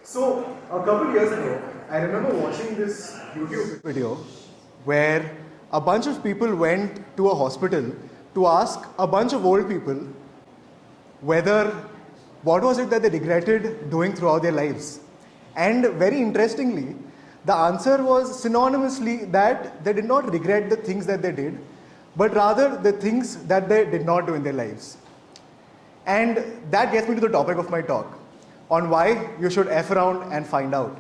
So, a couple years ago, I remember watching this YouTube video where a bunch of people went to a hospital to ask a bunch of old people whether what was it that they regretted doing throughout their lives. And very interestingly, the answer was synonymously that they did not regret the things that they did, but rather the things that they did not do in their lives. And that gets me to the topic of my talk on why you should F around and find out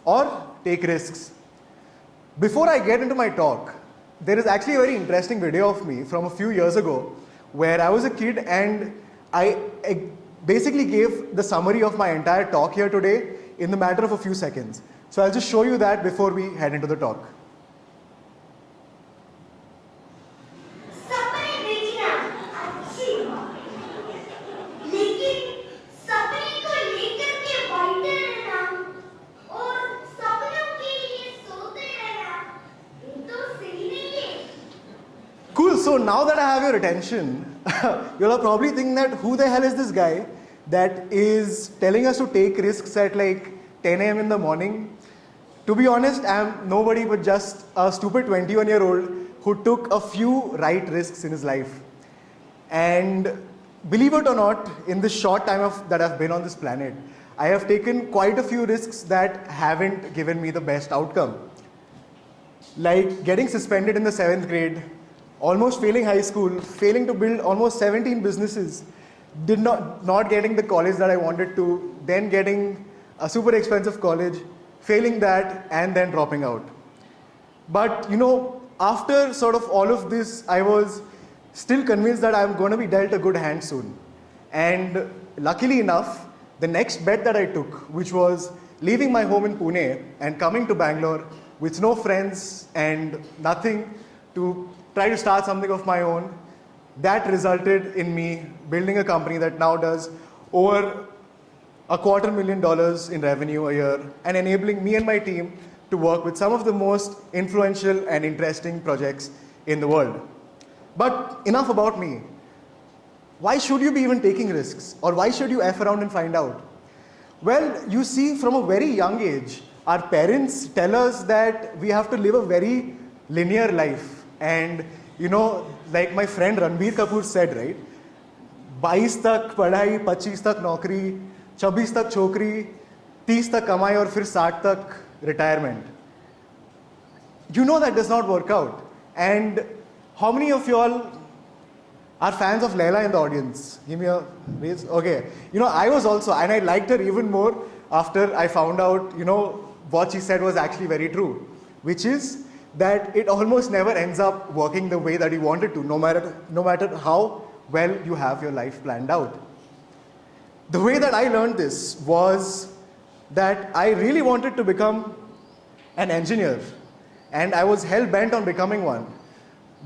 or take risks. Before I get into my talk, there is actually a very interesting video of me from a few years ago where I was a kid and I basically gave the summary of my entire talk here today in the matter of a few seconds. So I'll just show you that before we head into the talk. Cool, so now that I have your attention, you'll probably think that who the hell is this guy that is telling us to take risks at like 10 a.m. in the morning? To be honest, I'm nobody but just a stupid 21-year-old who took a few right risks in his life. And believe it or not, in this short time that I've been on this planet, I have taken quite a few risks that haven't given me the best outcome. Like getting suspended in the 7th grade, almost failing high school, failing to build almost 17 businesses, not getting the college that I wanted to, then getting a super expensive college, failing that, and then dropping out. But after sort of all of this, I was still convinced that I'm going to be dealt a good hand soon. And luckily enough, the next bet that I took, which was leaving my home in Pune and coming to Bangalore with no friends and nothing to try to start something of my own, that resulted in me building a company that now does over $250,000 in revenue a year and enabling me and my team to work with some of the most influential and interesting projects in the world. But enough about me. Why should you be even taking risks? Or why should you F around and find out? Well, you see, from a very young age, our parents tell us that we have to live a very linear life. And like my friend Ranbir Kapoor said, right? 22 tak padhai, 25 tak naukri, 26 tak chokri, 30 tak kamai aur fir 60 tak retirement. That does not work out. And how many of you all are fans of Leila in the audience? Give me a raise. Okay. I was also, and I liked her even more after I found out, what she said was actually very true, which is that it almost never ends up working the way that you want it to, no matter how well you have your life planned out. The way that I learned this was that I really wanted to become an engineer, and I was hell-bent on becoming one.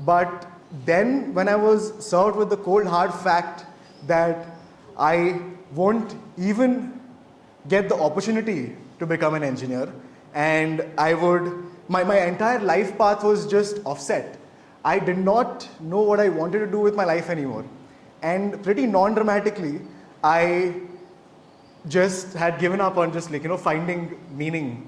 But then when I was served with the cold hard fact that I won't even get the opportunity to become an engineer, and my entire life path was just offset. I did not know what I wanted to do with my life anymore. And pretty non-dramatically, I just had given up on just finding meaning.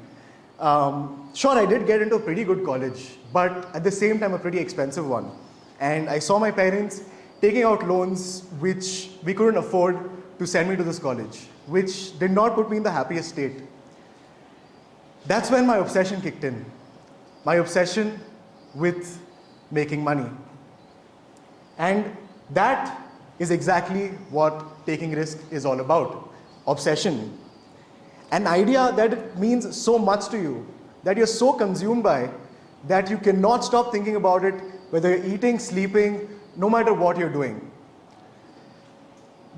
Sure, I did get into a pretty good college, but at the same time, a pretty expensive one. And I saw my parents taking out loans which we couldn't afford to send me to this college, which did not put me in the happiest state. That's when my obsession kicked in. My obsession with making money. And that is exactly what taking risk is all about. Obsession. An idea that it means so much to you, that you're so consumed by, that you cannot stop thinking about it, whether you're eating, sleeping, no matter what you're doing.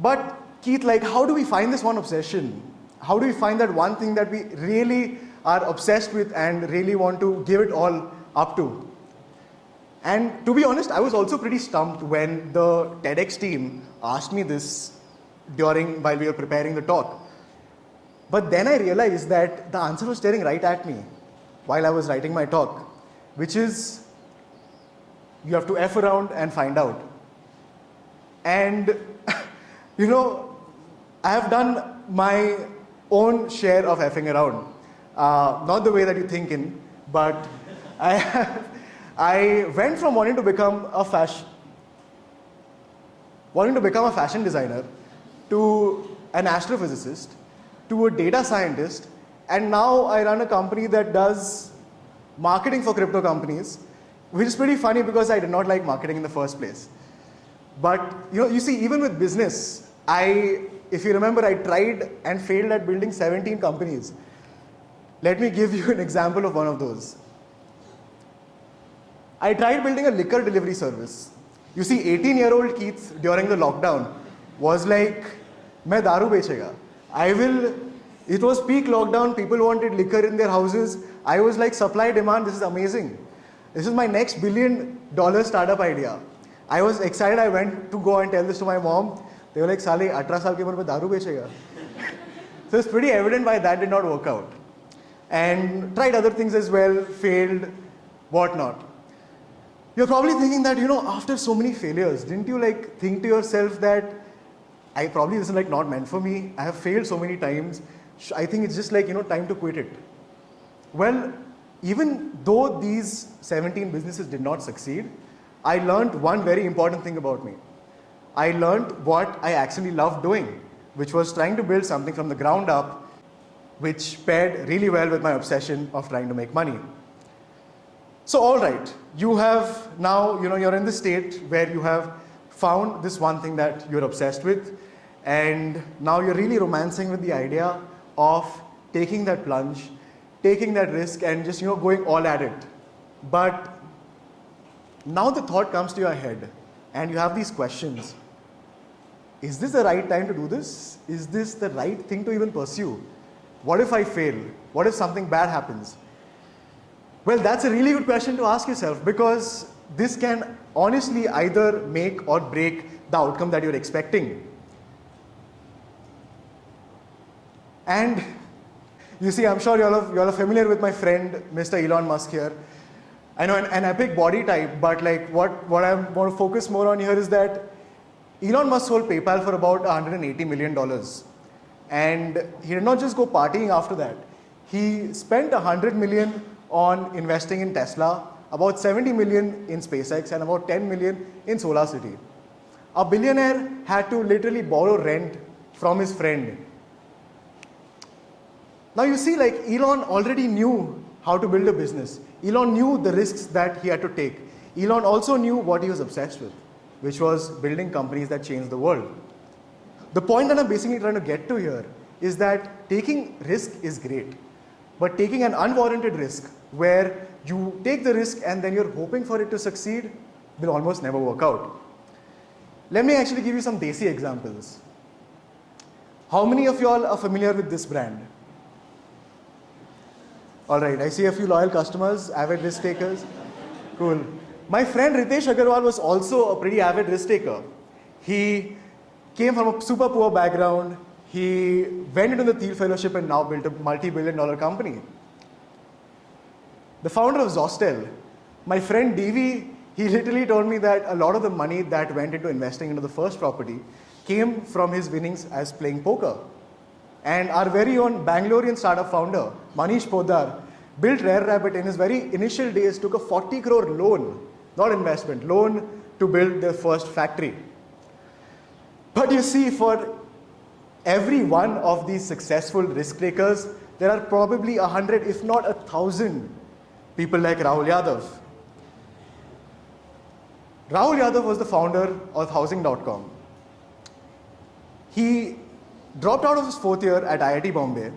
But Keith, how do we find this one obsession? How do we find that one thing that we really are obsessed with and really want to give it all up to? And to be honest, I was also pretty stumped when the TEDx team asked me this while we were preparing the talk. But then I realized that the answer was staring right at me while I was writing my talk, which is you have to F around and find out. And I have done my own share of effing around. Not the way that you think in, but I went from wanting to become a fashion designer to an astrophysicist to a data scientist, and now I run a company that does marketing for crypto companies, which is pretty funny because I did not like marketing in the first place. But you see, even with business, if you remember, I tried and failed at building 17 companies. Let me give you an example of one of those. I tried building a liquor delivery service. You see, 18-year-old Keith during the lockdown was like, "Main daru bechega." It was peak lockdown, people wanted liquor in their houses. I was like, supply demand, this is amazing. This is my next $1 billion startup idea. I was excited, I went to go and tell this to my mom. They were like, "Sale, 18 saal ke umar mein daru bechega." So it's pretty evident why that did not work out. And tried other things as well, failed, whatnot. You're probably thinking that, after so many failures, didn't you think to yourself that this is not meant for me. I have failed so many times. I think it's just time to quit it. Well, even though these 17 businesses did not succeed, I learned one very important thing about me. I learned what I actually loved doing, which was trying to build something from the ground up, which paired really well with my obsession of trying to make money. So all right, you have now, you're in the state where you have found this one thing that you're obsessed with, and now you're really romancing with the idea of taking that plunge, taking that risk, and just going all at it. But now the thought comes to your head, and you have these questions. Is this the right time to do this? Is this the right thing to even pursue? What if I fail? What if something bad happens? Well, that's a really good question to ask yourself, because this can honestly either make or break the outcome that you're expecting. And you see, I'm sure you all are familiar with my friend, Mr. Elon Musk here. I know an epic body type, but what I want to focus more on here is that Elon Musk sold PayPal for about $180 million. And he did not just go partying after that. He spent $100 million on investing in Tesla, about $70 million in SpaceX, and about $10 million in SolarCity. A billionaire had to literally borrow rent from his friend. Now you see, Elon already knew how to build a business. Elon knew the risks that he had to take. Elon also knew what he was obsessed with, which was building companies that changed the world. The point that I'm basically trying to get to here is that taking risk is great, but taking an unwarranted risk where you take the risk and then you're hoping for it to succeed will almost never work out. Let me actually give you some desi examples. How many of y'all are familiar with this brand? All right, I see a few loyal customers, avid risk takers. Cool. My friend Ritesh Agarwal was also a pretty avid risk taker. He came from a super poor background. He went into the Thiel Fellowship and now built a multi-billion-dollar company. The founder of Zostel, my friend Devi, he literally told me that a lot of the money that went into investing into the first property came from his winnings as playing poker. And our very own Bangalorean startup founder, Manish Poddar, built Rare Rabbit in his very initial days, took a 40 crore loan, not investment, loan to build their first factory. But you see, for every one of these successful risk takers, there are probably 100, if not 1,000 people like Rahul Yadav. Rahul Yadav was the founder of Housing.com. He dropped out of his fourth year at IIT Bombay.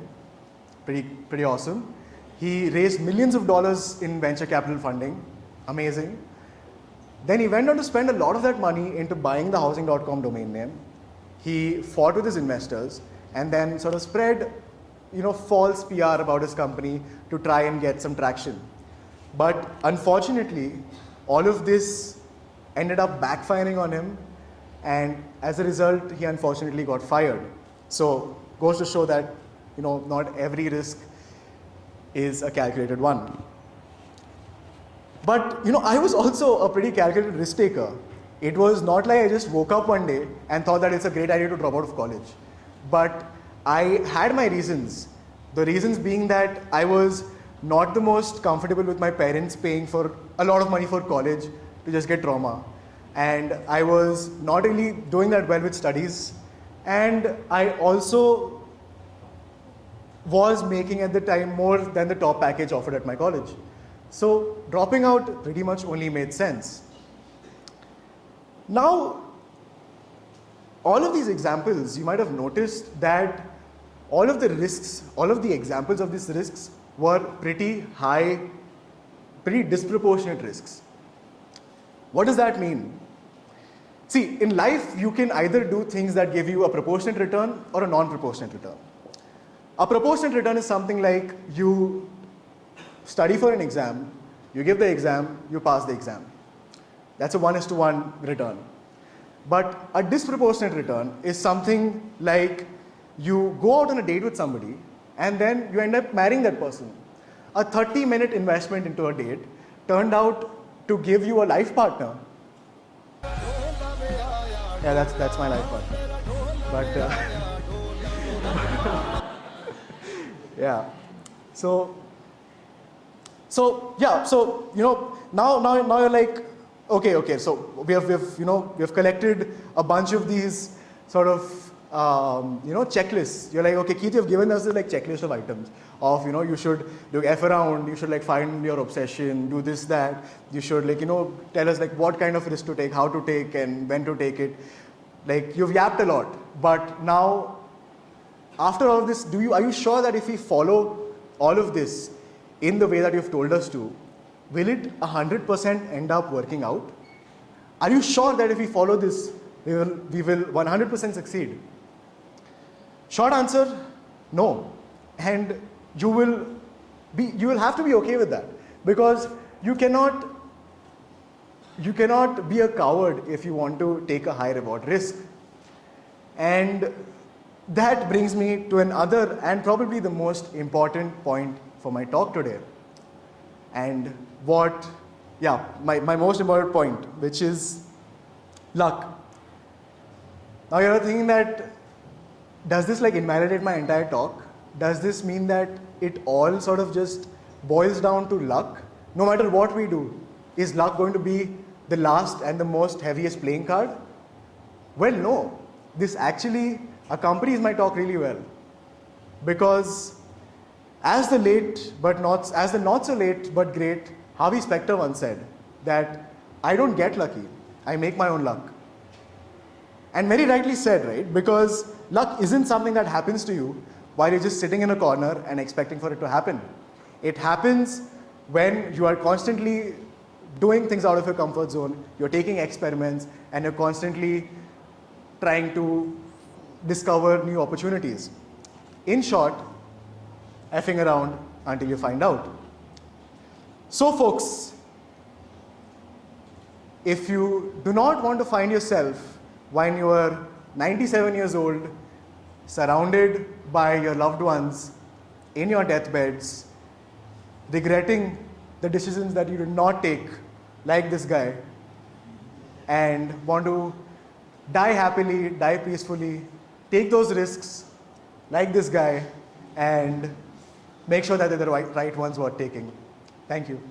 Pretty awesome. He raised millions of dollars in venture capital funding. Amazing. Then he went on to spend a lot of that money into buying the Housing.com domain name. He fought with his investors and then sort of spread, false PR about his company to try and get some traction. But unfortunately, all of this ended up backfiring on him, and as a result, he unfortunately got fired. So, goes to show that, not every risk is a calculated one. But, I was also a pretty calculated risk taker. It was not like I just woke up one day and thought that it's a great idea to drop out of college. But I had my reasons. The reasons being that I was not the most comfortable with my parents paying for a lot of money for college to just get trauma. And I was not really doing that well with studies. And I also was making at the time more than the top package offered at my college. So dropping out pretty much only made sense. Now, all of these examples, you might have noticed that all of the risks, all of the examples of these risks were pretty high, pretty disproportionate risks. What does that mean? See, in life, you can either do things that give you a proportionate return or a non-proportionate return. A proportionate return is something like you study for an exam, you give the exam, you pass the exam. That's a 1:1 return. But a disproportionate return is something like you go out on a date with somebody and then you end up marrying that person. A 30-minute investment into a date turned out to give you a life partner. Yeah, that's my life partner. But yeah, so you know, now you're like, okay, so we have collected a bunch of these sort of checklists. You're like, okay, Keith, you've given us this like checklist of items of, you should do F around, you should like find your obsession, do this, that. You should like, tell us like what kind of risk to take, how to take, and when to take it. Like, you've yapped a lot, but now, after all of this, are you sure that if we follow all of this in the way that you've told us to, will it 100% end up working out? Are you sure that if we follow this, we will 100% succeed? Short answer, no. And you will have to be okay with that, because you cannot be a coward if you want to take a high reward risk. And that brings me to another and probably the most important point for my talk today. And my most important point, which is luck. Now you're thinking that, does this like invalidate my entire talk? Does this mean that it all sort of just boils down to luck? No matter what we do, is luck going to be the last and the most heaviest playing card? Well, no. This actually accompanies my talk really well. Because as the not so late but great Harvey Specter once said, that I don't get lucky, I make my own luck. And very rightly said, right? Because luck isn't something that happens to you while you're just sitting in a corner and expecting for it to happen. It happens when you are constantly doing things out of your comfort zone, you're taking experiments, and you're constantly trying to discover new opportunities. In short, effing around until you find out. So folks, if you do not want to find yourself when you are 97 years old, surrounded by your loved ones, in your deathbeds, regretting the decisions that you did not take, like this guy, and want to die happily, die peacefully, take those risks, like this guy, and make sure that they're the right ones worth taking. Thank you.